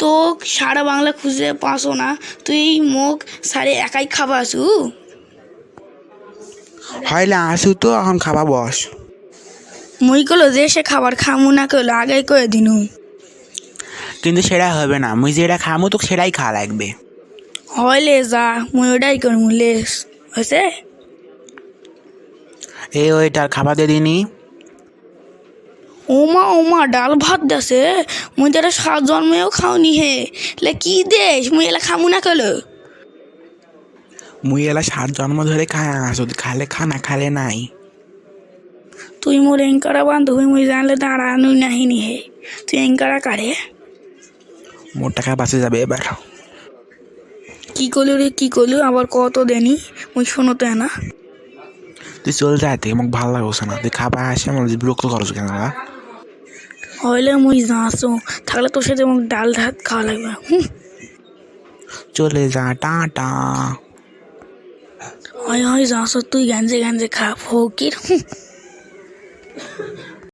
তো সারা বাংলা খুঁজে পাসো না, তুই মোক সারে একাই খাবা আসু। হইলে আসু তো এখন খাবা বস। মুই কলো যে সে খাবার খামু না কলো আগে কয়ে দিনু। কিন্তু সেটা হবে না, মুই যেটা খামো তো সেটাই খাওয়া লাগবে। হইলে যা, মুই ওটাই করমু লেস হয়েছে। এই ওইটার খাবার দিয়ে দিনি। ওমা ওমা ডাল ভাত দেছে, মুই তো এটা সাত জন্মেও খাওনি হে, লে কি দেশ মুই এলা খামু না কলো। মুই এলা 7 জন্ম ধরে খায় আসো, খালে খা না খালে নাই। তুই মোর এঙ্কারা বান্ধবী, মুই জানলে দাঁড়ানুই নাহিনি হে, তুই এঙ্কারা কারে। মোর টাকা বাঁচে যাবে এবার। কি করলু রে কি করলু, আবার কত দেনি মুই শোনো তো না। তুই চল যাইতে মোক ভাল লাগছে না, তুই খাবা আসে আমার বিরক্ত করছো কেন? হইলে মুই যাচ্ছো, থাকলে তোর সাথে মোক ডাল ভাত খাওয়া লাগবে। চলে যা, টাটা। হয় হয় যাচ্ছো তুই, গাঞ্জে গাঞ্জে খা ফকির।